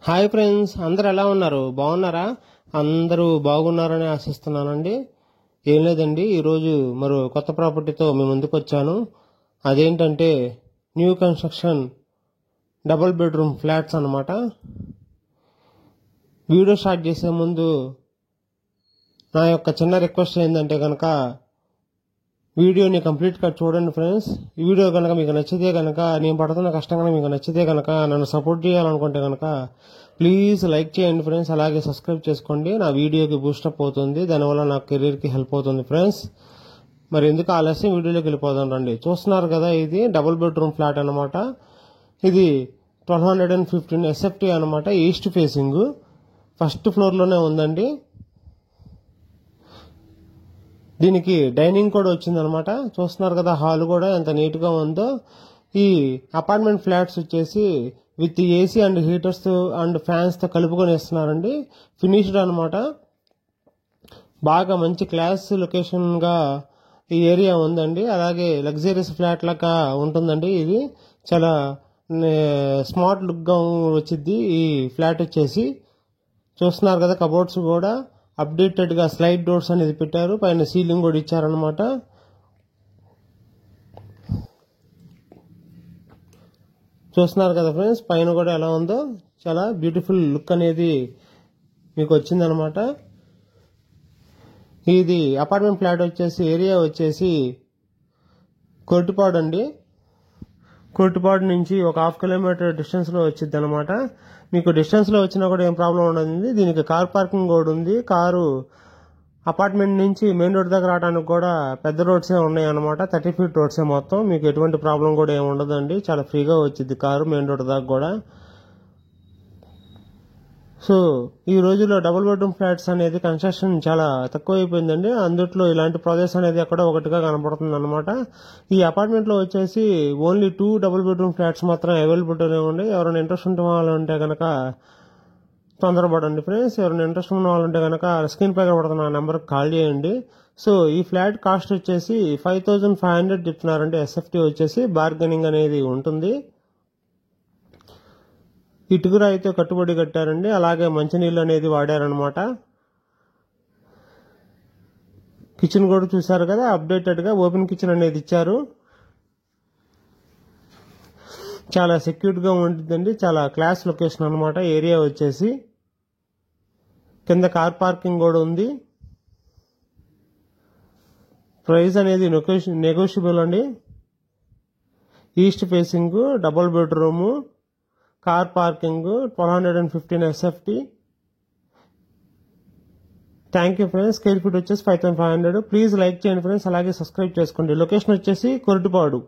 Hi friends, అందరు ఎలా ఉన్నారు? బాగున్నారా? అందరూ బాగున్నారని ఆశిస్తున్నానండి. ఏం లేదండి, ఈరోజు మరో కొత్త ప్రాపర్టీతో మీ ముందుకు వచ్చాను. అదేంటంటే new construction double bedroom flats అన్నమాట. వీడియో స్టార్ట్ చేసే ముందు నా యొక్క చిన్న రిక్వెస్ట్ ఏంటంటే కనుక వీడియోని కంప్లీట్గా చూడండి ఫ్రెండ్స్. ఈ వీడియో కనుక మీకు నచ్చితే కనుక, నేను పడుతున్న కష్టం కనుక మీకు నచ్చితే కనుక, నన్ను సపోర్ట్ చేయాలనుకుంటే కనుక ప్లీజ్ లైక్ చేయండి ఫ్రెండ్స్. అలాగే సబ్స్క్రైబ్ చేసుకోండి. నా వీడియోకి బూస్టప్ అవుతుంది, దానివల్ల నా కెరీర్కి హెల్ప్ అవుతుంది ఫ్రెండ్స్. మరి ఎందుకు ఆలస్యం, వీడియోలోకి వెళ్ళిపోదాం రండి. చూస్తున్నారు కదా, ఇది డబుల్ బెడ్రూమ్ ఫ్లాట్ అనమాట. ఇది 1215 SFT అనమాట. ఈస్ట్ ఫేసింగ్, ఫస్ట్ ఫ్లోర్లోనే ఉందండి. దీనికి డైనింగ్ కూడా వచ్చిందనమాట. చూస్తున్నారు కదా, హాల్ కూడా ఎంత నీట్గా ఉందో. ఈ అపార్ట్మెంట్ ఫ్లాట్స్ వచ్చేసి with AC and heaters and ఫ్యాన్స్తో కలుపుకొని ఇస్తున్నారండి. ఫినిష్డ్ అనమాట. బాగా మంచి క్లాస్ లొకేషన్గా ఈ ఏరియా ఉందండి. అలాగే లగ్జరీస్ ఫ్లాట్ లాగా ఉంటుందండి. ఇది చాలా స్మార్ట్ లుక్గా వచ్చింది ఈ ఫ్లాట్ వచ్చేసి. చూస్తున్నారు కదా, కబోర్డ్స్ కూడా అప్డేటెడ్గా స్లైడ్ డోర్స్ అనేది పెట్టారు. పైన సీలింగ్ కూడా ఇచ్చారనమాట. చూస్తున్నారు కదా ఫ్రెండ్స్, పైన కూడా ఎలా ఉందో, చాలా బ్యూటిఫుల్ లుక్ అనేది మీకు వచ్చిందనమాట. ఇది అపార్ట్మెంట్ ఫ్లాట్ వచ్చేసి ఏరియా వచ్చేసి కొట్టిపాడు అండి. కొట్టిపాడు నుంచి ఒక 1/2 కిలోమీటర్ డిస్టెన్స్లో వచ్చింది అనమాట. మీకు డిస్టెన్స్లో వచ్చినా కూడా ఏం ప్రాబ్లం ఉండదు. దీనికి కార్ పార్కింగ్ కూడా ఉంది. కారు అపార్ట్మెంట్ నుంచి మెయిన్ రోడ్ దగ్గర రావడానికి కూడా పెద్ద రోడ్సే ఉన్నాయి అనమాట. 30 ఫీట్ రోడ్సే మొత్తం. మీకు ఎటువంటి ప్రాబ్లం కూడా ఏమి ఉండదండి. చాలా ఫ్రీగా వచ్చింది కారు మెయిన్ రోడ్ దాకా కూడా. సో ఈ రోజుల్లో డబుల్ బెడ్రూమ్ ఫ్లాట్స్ అనేది కన్స్ట్రక్షన్ చాలా తక్కువ అయిపోయిందండి. అందుట్లో ఇలాంటి ప్రాజెక్ట్స్ అనేది ఎక్కడ ఒకటిగా కనపడుతుంది అనమాట. ఈ అపార్ట్మెంట్లో వచ్చేసి ఓన్లీ 2 డబుల్ బెడ్రూమ్ ఫ్లాట్స్ మాత్రం అవైలబుల్గానే ఉన్నాయి. ఎవరైనా ఇంట్రెస్ట్ ఉంటే కనుక తొందరపడండి ఫ్రెండ్స్. ఎవరైనా ఇంట్రెస్ట్ ఉన్న వాళ్ళు ఉంటే కనుక స్క్రీన్ పై కనబడుతున్న నెంబర్కి కాల్ చేయండి. సో ఈ ఫ్లాట్ కాస్ట్ వచ్చేసి 5500 చెప్తున్నారండి. SFT వచ్చేసి బార్గెనింగ్ అనేది ఉంటుంది. ఇటుకర అయితే కట్టుబడి కట్టారండి. అలాగే మంచినీళ్ళు అనేది వాడారనమాట. కిచెన్ కూడా చూసారు కదా, అప్డేటెడ్గా ఓపెన్ కిచెన్ అనేది ఇచ్చారు. చాలా సెక్యూర్డ్గా ఉంటుందండి. చాలా క్లాస్ లొకేషన్ అనమాట. ఏరియా వచ్చేసి కింద కార్ పార్కింగ్ కూడా ఉంది. ప్రైస్ అనేది నెగోషియబుల్ అండి. East facing, double bedroom, car parking, 1215 SFT. Thank you friends. Square feet వచ్చేసి 5500. ప్లీజ్ లైక్ చేయండి ఫ్రెండ్స్. అలాగే సబ్స్క్రైబ్ చేసుకోండి. లొకేషన్ వచ్చేసి కొట్టిపాడు.